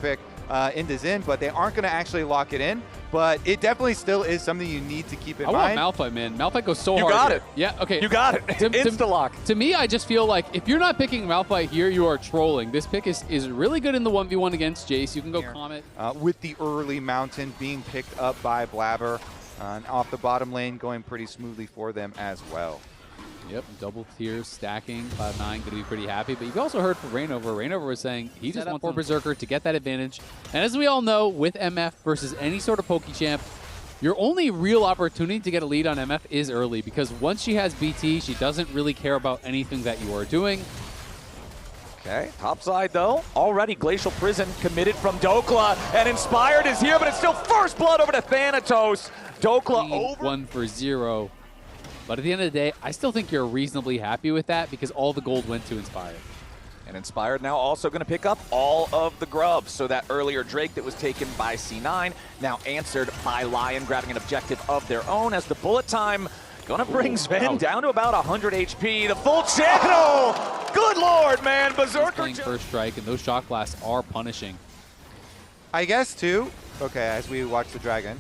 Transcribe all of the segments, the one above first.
pick into Zen, but they aren't going to actually lock it in. But it definitely still is something you need to keep in mind. I want Malphite, man. Malphite goes so hard. You got here. it. Yeah, okay. You got it. Insta-lock. To me, I just feel like if you're not picking Malphite here, you are trolling. This pick is really good in the 1v1 against Jace. You can go Comet. With the early Mountain being picked up by Blabber, and off the bottom lane going pretty smoothly for them as well. Yep, double tiers stacking. Cloud9 going to be pretty happy. But you've also heard from Rainover. Rainover was saying he just wants for Berserker to get that advantage. And as we all know, with MF versus any sort of PokeChamp, your only real opportunity to get a lead on MF is early, because once she has BT, she doesn't really care about anything that you are doing. Okay, top side though, already Glacial Prison committed from Dokla, and Inspired is here, but it's still first blood over to Thanatos. Dokla over. 1 for 0. But at the end of the day, I still think you're reasonably happy with that because all the gold went to Inspired. And Inspired now also going to pick up all of the grubs. So that earlier Drake that was taken by C9, now answered by LYON, grabbing an objective of their own as the bullet time going to bring Sven down to about 100 HP. The full channel! Good lord, man! Berserker playing first strike, and those shot blasts are punishing. I guess, too. Okay, as we watch the Dragon.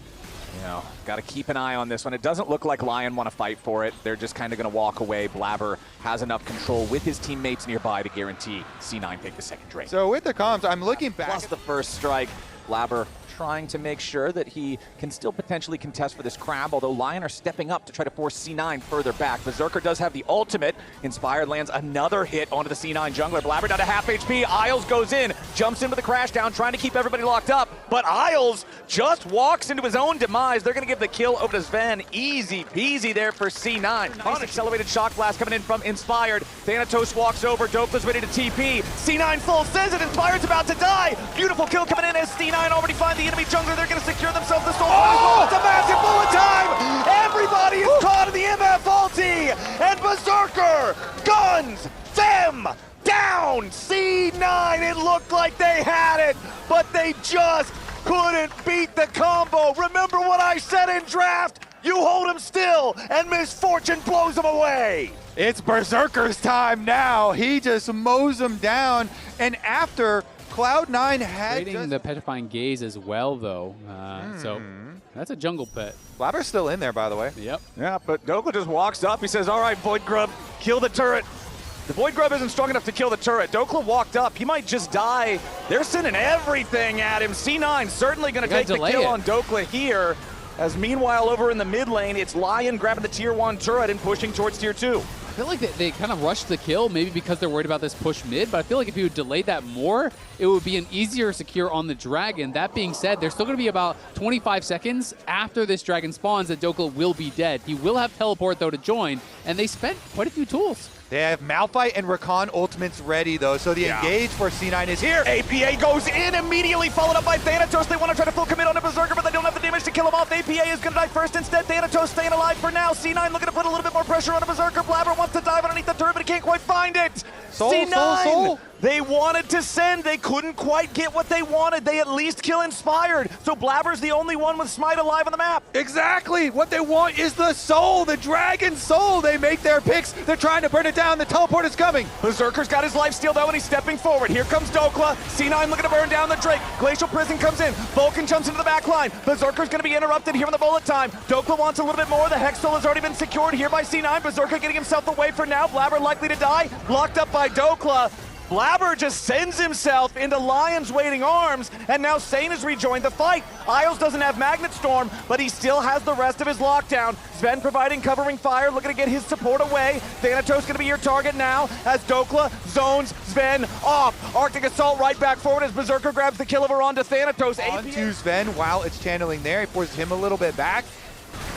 You know, got to keep an eye on this one. It doesn't look like LYON want to fight for it. They're just kind of going to walk away. Blabber has enough control with his teammates nearby to guarantee C9 take the second Drake. So with the comms, I'm looking back. Plus the first strike. Blabber trying to make sure that he can still potentially contest for this crab, although LYON are stepping up to try to force C9 further back. Berserker does have the ultimate. Inspired lands another hit onto the C9 jungler. Blabber down to half HP. Isles goes in, jumps into the crash down, trying to keep everybody locked up, but Isles just walks into his own demise. They're going to give the kill over to Sven. Easy peasy there for C9. Nice accelerated shock blast coming in from Inspired. Thanatos walks over. Dokla's ready to TP. C9 full says it. Inspired's about to die. Beautiful kill coming in as C9 already find the enemy jungler. They're going to secure themselves the soul. Oh! It's a massive bullet time. Everybody is caught in the MF ulti. And Berserker guns them down. C9, it looked like they had it, but they just couldn't beat the combo. Remember what I said in draft? You hold him still, and misfortune blows him away. It's Berserker's time now. He just mows him down, and after Cloud9 had Trading the Petrifying Gaze as well, though. So that's a jungle pet. Blabber's still in there, by the way. Yep. Yeah, but Dokla just walks up. He says, all right, Void Grub, kill the turret. The Void Grub isn't strong enough to kill the turret. Dokla walked up. He might just die. They're sending everything at him. C9 certainly going to take the kill on Dokla here. As meanwhile, over in the mid lane, it's LYON grabbing the tier 1 turret and pushing towards tier 2. I feel like they kind of rushed the kill, maybe because they're worried about this push mid, but I feel like if you delayed that more, it would be an easier secure on the Dragon. That being said, there's still going to be about 25 seconds after this Dragon spawns that Dokla will be dead. He will have teleport, though, to join, and they spent quite a few tools. They have Malphite and Rakan ultimates ready, though, so the engage for C9 is here. APA goes in, immediately followed up by Thanatos. They want to try to full commit on a Berserker, but they don't have the damage to kill him off. APA is going to die first instead. Thanatos staying alive for now. C9 looking to put a little bit more pressure on a Berserker. Blabber wants to dive underneath the turret, but he can't quite find it. C9! Soul. They wanted to send. They couldn't quite get what they wanted. They at least kill Inspired. So Blabber's the only one with Smite alive on the map. Exactly. What they want is the soul, the Dragon soul. They make their picks. They're trying to burn it down. The teleport is coming. Berserker's got his lifesteal though, and he's stepping forward. Here comes Dokla. C9 looking to burn down the Drake. Glacial Prison comes in. Vulcan jumps into the back line. Berserker's going to be interrupted here in the bullet time. Dokla wants a little bit more. The Hex Soul has already been secured here by C9. Berserker getting himself away for now. Blabber likely to die. Blocked up by Dokla. Blabber just sends himself into LYON's waiting arms, and now Sane has rejoined the fight. Isles doesn't have Magnet Storm, but he still has the rest of his lockdown. Sven providing covering fire, looking to get his support away. Thanatos going to be your target now as Dokla zones Sven off. Arctic Assault right back forward as Berserker grabs the kill over onto Thanatos. Onto Sven while it's channeling there. He forces him a little bit back.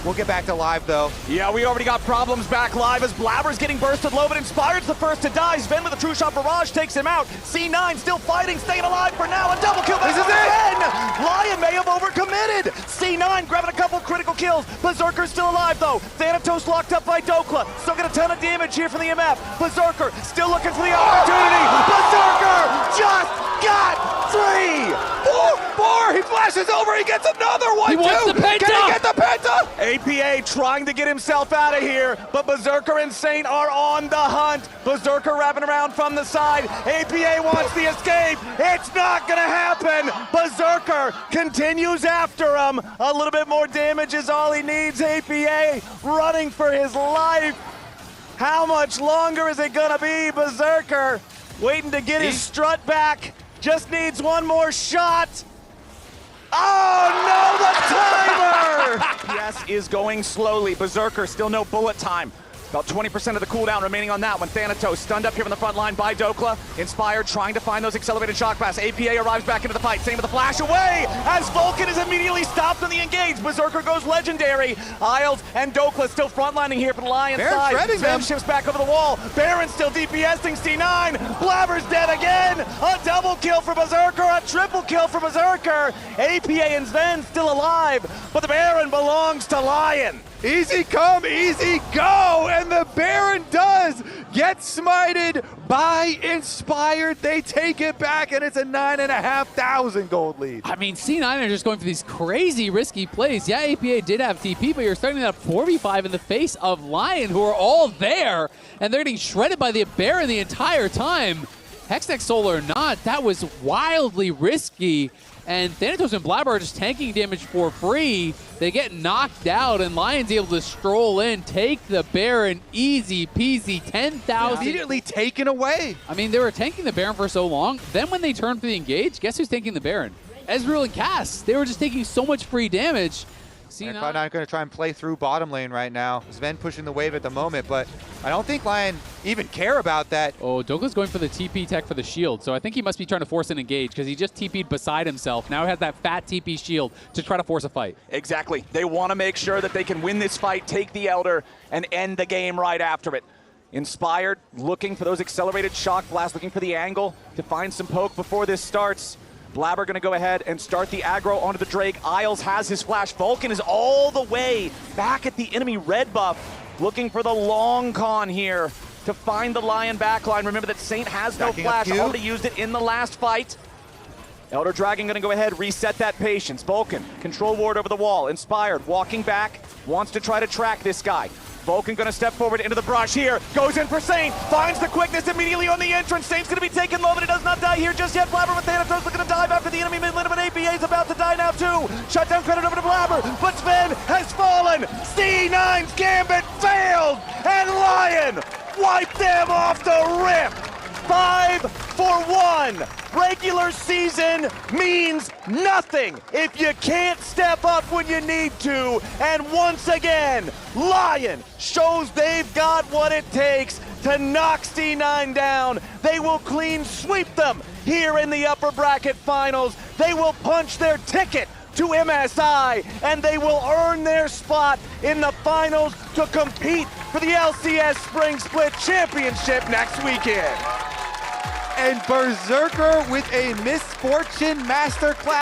We'll get back to live, though. Yeah, we already got problems back live as Blabber's getting bursted low, but Inspired's the first to die. Sven with a true shot barrage takes him out. C9 still fighting, staying alive for now. A double kill back for Sven! LYON may have overcommitted. C9 grabbing a couple critical kills. Berserker's still alive, though. Thanatos locked up by Dokla. Still get a ton of damage here from the MF. Berserker still looking for the opportunity. Berserker just got 3! Four! He flashes over, he gets another one, He wants the penta! Can he get the penta? APA trying to get himself out of here, but Berserker and Saint are on the hunt. Berserker wrapping around from the side. APA wants the escape. It's not gonna happen. Berserker continues after him. A little bit more damage is all he needs. APA running for his life. How much longer is it gonna be? Berserker waiting to get his strut back. Just needs one more shot. Oh no, the timer! Yes, is going slowly. Berserker still no bullet time. About 20% of the cooldown remaining on that one. Thanatos stunned up here on the front line by Dokla. Inspired, trying to find those accelerated shock blasts. APA arrives back into the fight. Same with the flash away as Vulcan is immediately stopped on the engage. Berserker goes legendary. Isles and Dokla still frontlining here for the Lions side. Sven shifts back over the wall. Baron still DPSing C9. Blabber's dead again. A double kill for Berserker. A triple kill for Berserker. APA and Sven still alive, but the Baron belongs to Lion. Easy come, easy go, and the Baron does get smited by Inspired. They take it back, and it's a 9,500 gold lead. I mean, C9 are just going for these crazy risky plays. Yeah, APA did have TP, but you're starting that 4v5 in the face of Lion, who are all there, and they're getting shredded by the Baron the entire time. Hextech Soul or not, that was wildly risky. And Thanatos and Blabber are just tanking damage for free. They get knocked out, and Lion's able to stroll in, take the Baron, easy peasy, 10,000. Immediately taken away. I mean, they were tanking the Baron for so long. Then when they turned for the engage, guess who's taking the Baron? Ezreal and Cass. They were just taking so much free damage. Cloud9 going to try and play through bottom lane right now. Sven pushing the wave at the moment, but I don't think Lion even care about that. Oh, Douglas going for the TP tech for the shield, so I think he must be trying to force an engage because he just TP'd beside himself. Now he has that fat TP shield to try to force a fight. Exactly. They want to make sure that they can win this fight, take the Elder, and end the game right after it. Inspired, looking for those accelerated shock blasts, looking for the angle to find some poke before this starts. Blabber going to go ahead and start the aggro onto the Drake. Isles has his flash. Vulcan is all the way back at the enemy red buff, looking for the long con here to find the Lion backline. Remember that Saint has no flash, already used it in the last fight. Elder Dragon going to go ahead, reset that patience. Vulcan, control ward over the wall. Inspired, walking back, wants to try to track this guy. Vulcan going to step forward into the brush here, goes in for Saint, finds the quickness immediately on the entrance. Saint's going to be taken low, but he does not die here just yet. Blabber with Thanatos looking to dive after the enemy mid lane, but APA is about to die now too. Shutdown credit over to Blabber, but Sven has fallen. C9's gambit failed, and Lion wiped them off the rip. 5-for-1. Regular season means nothing if you can't step up when you need to. And once again, Lion shows they've got what it takes to knock C9 down. They will clean sweep them here in the upper bracket finals. They will punch their ticket to MSI, and they will earn their spot in the finals to compete for the LCS Spring Split Championship next weekend. And Berserker with a misfortune masterclass.